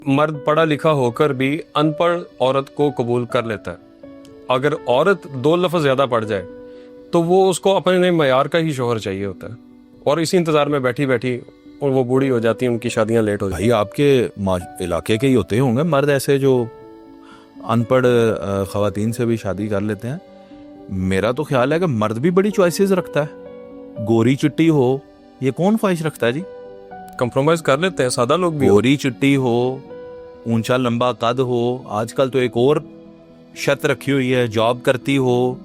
मर्द पढ़ा लिखा होकर भी अनपढ़ औरत को कबूल कर लेता है। अगर औरत 2 लफ्ज़ ज़्यादा पढ़ जाए तो वो उसको अपने मयार का ही शोहर चाहिए होता है, और इसी इंतज़ार में बैठी बैठी और वो बूढ़ी हो जाती है, उनकी शादियां लेट हो जाती भाई आपके इलाके के ही होते होंगे मर्द ऐसे जो अनपढ़ ख़वातीन से भी शादी कर लेते हैं। मेरा तो ख्याल है कि मर्द भी बड़ी चॉइसेस रखता है। गोरी चिट्टी हो, ये कौन ख्वाहिश रखता है जी? कंप्रोमाइज़ कर लेते हैं, सादा लोग भी। गोरी चिट्टी हो, ऊंचा लंबा कद हो, आजकल तो एक और शर्त रखी हुई है, जॉब करती हो,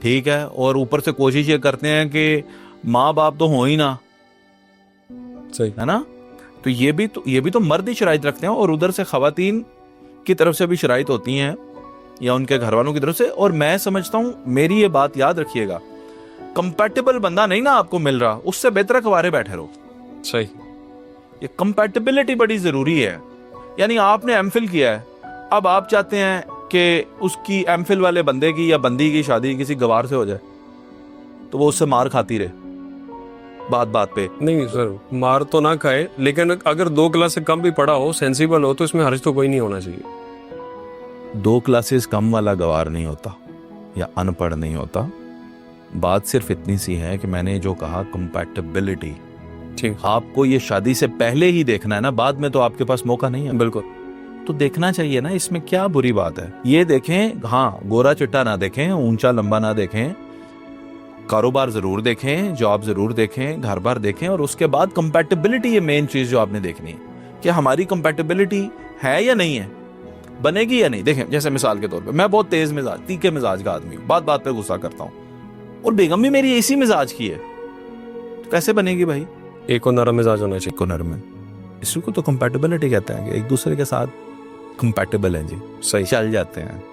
ठीक है, और ऊपर से कोशिश ये करते हैं कि माँ बाप तो हो ही ना, सही है ना। तो ये भी तो मर्द ही शराइत रखते हैं, और उधर से खवातीन की तरफ से भी शराइत होती हैं या उनके घर वालों की तरफ से। और मैं समझता हूं, मेरी ये बात याद रखिएगा, कंपैटिबल बंदा नहीं ना आपको मिल रहा, उससे बेहतर कुंवारे बैठे रहो। सही। ये कंपैटिबिलिटी बड़ी जरूरी है। यानी आपने एमफिल किया है, अब आप चाहते हैं कि उसकी एमफिल वाले बंदे की या बंदी की शादी किसी गवार से हो जाए, तो वो उससे मार खाती रहे बात बात पे। नहीं सर, मार तो ना खाए, लेकिन अगर 2 क्लास से कम भी पढ़ा हो, सेंसिबल हो, तो इसमें हर्ज तो कोई नहीं होना चाहिए। 2 क्लासेस कम वाला गवार नहीं होता या अनपढ़ नहीं होता। बात सिर्फ इतनी सी है कि मैंने जो कहा कंपैटिबिलिटी, ठीक, आपको ये शादी से पहले ही देखना है ना, बाद में तो आपके पास मौका नहीं है। बिल्कुल। तो देखना चाहिए ना, इसमें क्या बुरी बात है। ये देखें, हाँ, गोरा चिट्टा ना देखें, ऊंचा लंबा ना देखें, कारोबार जरूर देखें, जॉब जरूर देखें, घर बार देखें, और उसके बाद कंपैटिबिलिटी, ये मेन चीज जो आपने देखनी है कि हमारी कंपैटिबिलिटी है या नहीं है, बनेगी या नहीं। देखें, जैसे मिसाल के तौर पे मैं बहुत तेज मिजाज, तीखे मिजाज का आदमी हूं, बात बात पे गुस्सा करता हूं, और बेगम भी मेरी इसी मिजाज की है, तो कैसे बनेगी भाई? एक को नरम मिजाज होना चाहिए। एक को नरम है, इसी को तो कंपैटिबिलिटी कहते हैं कि एक दूसरे के साथ कंपैटिबल हैं जी, सही चल जाते हैं।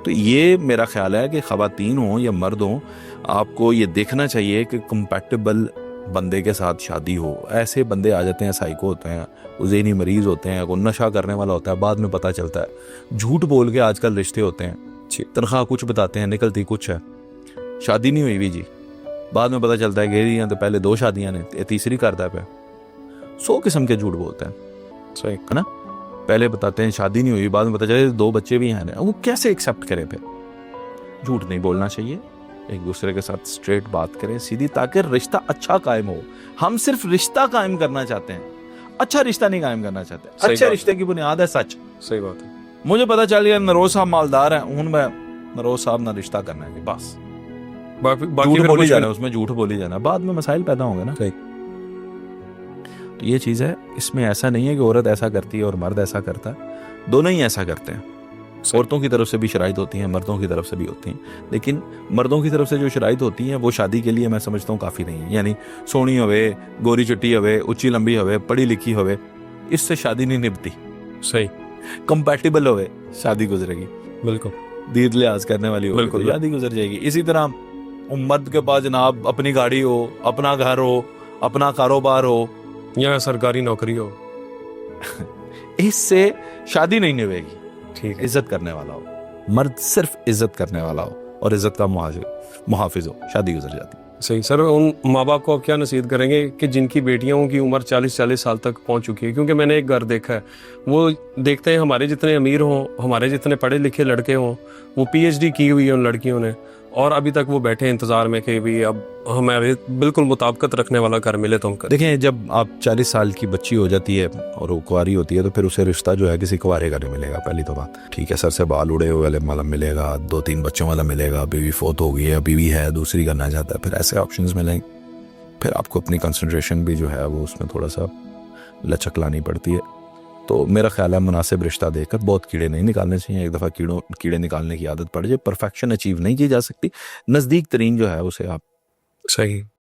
तो ये मेरा ख्याल है कि ख़वातीन हो या मर्द हो, आपको ये देखना चाहिए कि कंपैटिबल बंदे के साथ शादी हो। ऐसे बंदे आ जाते हैं, साइको होते हैं, वो ज़हनी मरीज होते हैं, कोई नशा करने वाला होता है, बाद में पता चलता है झूठ बोल के आजकल रिश्ते होते हैं, तनख्वाह कुछ बताते हैं, निकलती कुछ है, शादी नहीं हुई भी जी, बाद में पता चलता है कि तो पहले 2 शादियां ने, तीसरी करता है पे। 100 किस्म के झूठ बोलते हैं, सही है ना। पहले बताते हैं शादी नहीं हुई, बाद में पता चले 2 बच्चे भी हैं, वो कैसे एक्सेप्ट करें? फिर झूठ नहीं बोलना चाहिए, एक दूसरे के साथ स्ट्रेट बात करें, सीधी, ताकि रिश्ता अच्छा कायम हो। हम सिर्फ रिश्ता कायम करना चाहते हैं, अच्छा रिश्ता नहीं कायम करना चाहते। अच्छे रिश्ते की बुनियाद है सच। सही बात है। मुझे पता चल गया नरोज साहब मालदार हैं, हूं मैं नरोज साहब ना रिश्ता करना है, बस बाकी झूठ बोली जाना, उसमें झूठ बोली जाना, बाद में मसाइल पैदा होंगे ना। सही। तो ये चीज है, इसमें ऐसा नहीं है कि औरत ऐसा करती है और मर्द ऐसा करता है, दोनों ही ऐसा करते हैं। औरतों की तरफ से भी शराइत होती हैं, मर्दों की तरफ से भी होती हैं, लेकिन मर्दों की तरफ से जो शराइत होती हैं वो शादी के लिए मैं समझता हूँ काफ़ी नहीं है। यानी सोहनी होवे, गोरी चिट्टी होवे, उच्ची लंबी होवे, पढ़ी लिखी होवे, इससे शादी नहीं निभती। सही। कंपैटिबल होवे, शादी गुजरेगी। बिल्कुल। दीद लिहाज करने वाली हो तो शादी गुजर जाएगी। इसी तरह मर्द के पास जनाब अपनी गाड़ी हो, अपना घर हो, अपना कारोबार हो या सरकारी नौकरी हो, इससे शादी नहीं निभेगी। ठीक है। इज्जत करने वाला हो, मर्द सिर्फ इज्जत करने वाला हो और इज्जत का मुहाफिज हो, शादी गुजर जाती। सही। सर, उन माँ बाप को आप क्या नसीहत करेंगे कि जिनकी बेटियों की उम्र 40-40 साल तक पहुंच चुकी है? क्योंकि मैंने एक घर देखा है, वो देखते हैं हमारे जितने अमीर हों, हमारे जितने पढ़े लिखे लड़के हों, वो PhD की हुई है उन लड़कियों ने, और अभी तक वो बैठे इंतजार में कि भी अब हमारे बिल्कुल मुताबिकत रखने वाला घर मिले तो हम करें। देखें, जब आप 40 साल की बच्ची हो जाती है और वो कुंवारी होती है, तो फिर उसे रिश्ता जो है किसी कुंवारे का नहीं मिलेगा। पहली तो बात, ठीक है, सर से बाल उड़े हुए वाला मिलेगा, 2-3 बच्चों वाला मिलेगा, बीवी फोत हो गई है, बीवी है, दूसरी करना चाहता है, फिर ऐसे ऑप्शंस मिलेंगे। फिर आपको अपनी कंसंट्रेशन भी जो है वो उसमें थोड़ा सा लचक लानी पड़ती है। तो मेरा ख्याल है मुनासिब रिश्ता देखकर, बहुत कीड़े नहीं निकालने चाहिए। एक दफ़ा कीड़े निकालने की आदत पड़ जाए, परफेक्शन अचीव नहीं की जा सकती, नज़दीक तरीन जो है उसे आप। सही।